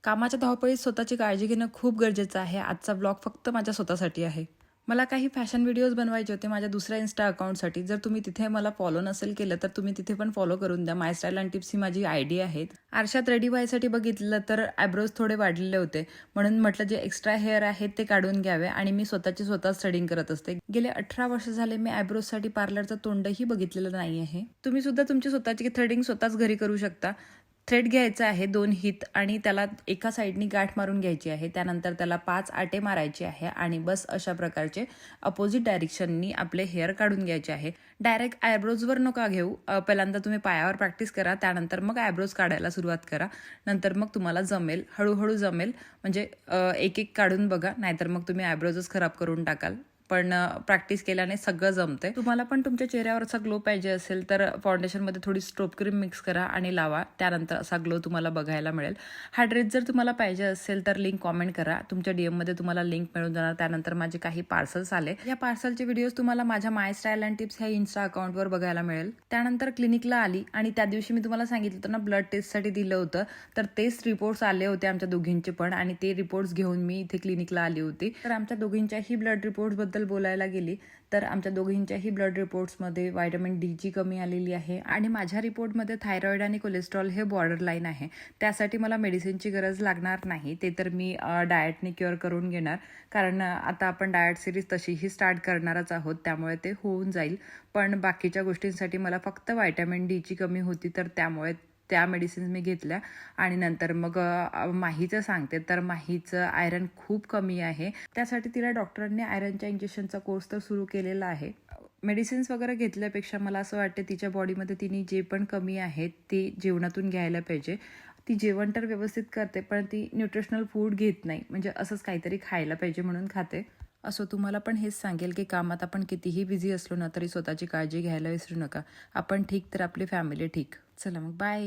कामाच्या धावपळीत स्वतःची काळजी घेणं खूप गरजेचं आहे. आजचा ब्लॉग फक्त माझ्या स्वतःसाठी आहे. मला काही फॅशन व्हिडिओज बनवायचे होते माझ्या दुसऱ्या इन्स्टा अकाउंटसाठी. जर तुम्ही तिथे मला फॉलो नसेल केलं तर तुम्ही तिथे पण फॉलो करून द्या. माय स्टाईल अँड टिप्स ही माझी आयडी आहे. आरशात रेडी व्हायसाठी बघितलं तर आयब्रोज थोडे वाढलेले होते, म्हणून म्हटलं जे एक्स्ट्रा हेअर आहेत ते काढून घ्यावे आणि मी स्वतः थ्रेडिंग करत असते. गेले 18 वर्ष झाले मी आयब्रोजसाठी पार्लरचं तोंडही बघितलेलं नाही आहे. तुम्ही सुद्धा तुमची स्वतःची थ्रेडिंग स्वतःच घरी करू शकता. थ्रेड घ्यायचं आहे 2 हित आणि त्याला एका साईडनी गाठ मारून घ्यायची आहे. त्यानंतर त्याला 5 आटे मारायचे आहे आणि बस अशा प्रकारचे अपोजिट डायरेक्शननी आपले हेअर काढून घ्यायचे आहे. डायरेक्ट आयब्रोजवर नका घेऊ. पहिल्यांदा तुम्ही पायावर प्रॅक्टिस करा, त्यानंतर मग आयब्रोज काढायला सुरुवात करा. नंतर मग तुम्हाला जमेल, हळूहळू जमेल. म्हणजे एक एक काढून बघा, नाहीतर मग तुम्ही आयब्रोजच खराब करून टाकाल. पण प्रॅक्टिस केल्याने सगळं जमते. तुम्हाला पण तुमच्या चेहऱ्यावर असा ग्लो पाहिजे असेल तर फाउंडेशनमध्ये थोडी स्ट्रोब क्रीम मिक्स करा आणि लावा. त्यानंतर असा ग्लो तुम्हाला बघायला मिळेल. हा ड्रेस जर तुम्हाला पाहिजे असेल तर लिंक कॉमेंट करा. तुमच्या डीएममध्ये तुम्हाला लिंक मिळून जाणार. त्यानंतर माझे काही पार्सल्स आले. या पार्सलचे व्हिडिओज तुम्हाला माझ्या माय स्टाईल अँड टिप्स ह्या इन्स्टा अकाउंटवर बघायला मिळेल. त्यानंतर क्लिनिकला आली आणि त्या दिवशी मी तुम्हाला सांगितलं होतं ना ब्लड टेस्टसाठी दिलं होतं, तर तेच रिपोर्ट्स आले होते आमच्या दोघींचे पण, आणि ते रिपोर्ट्स घेऊन मी इथे क्लिनिकला आली होती. तर आमच्या दोघींच्याही ब्लड रिपोर्ट्सबद्दल बोलायला गेली तर आमच्या दोघींच्याही ब्लड रिपोर्ट्समध्ये व्हिटॅमिन डीची कमी आलेली आहे आणि माझ्या रिपोर्टमध्ये थायरॉइड आणि कोलेस्ट्रॉल हे बॉर्डर लाईन आहे. त्यासाठी मला मेडिसिनची गरज लागणार नाही. ते तर मी डाएटने क्युअर करून घेणार, कारण आता आपण डाएट सिरीज तशीही स्टार्ट करणारच आहोत, त्यामुळे ते होऊन जाईल. पण बाकीच्या गोष्टींसाठी मला फक्त व्हिटॅमिन डीची कमी होती, तर त्यामुळे त्या मेडिसिन्स मी घेतल्या. आणि नंतर मग माहीचं सांगते तर माहीचं आयरन खूप कमी आहे. त्यासाठी तिला डॉक्टरांनी आयरनच्या इंजेक्शनचा कोर्स तर सुरू केलेला आहे. मेडिसिन्स वगैरे घेतल्यापेक्षा मला असं वाटते तिच्या बॉडीमध्ये तिने जे पण कमी आहे ते जेवणातून घ्यायला पाहिजे. ती जेवण तर व्यवस्थित करते, पण ती न्यूट्रिशनल फूड घेत नाही. म्हणजे असंच काहीतरी खायला पाहिजे म्हणून खाते. असो, तुम्हाला पण हेच सांगेल की कामात आपण कितीही बिझी असलो ना तरी स्वतःची काळजी घ्यायला विसरू नका. आपण ठीक तर आपली फॅमिली ठीक. चला मग बाय.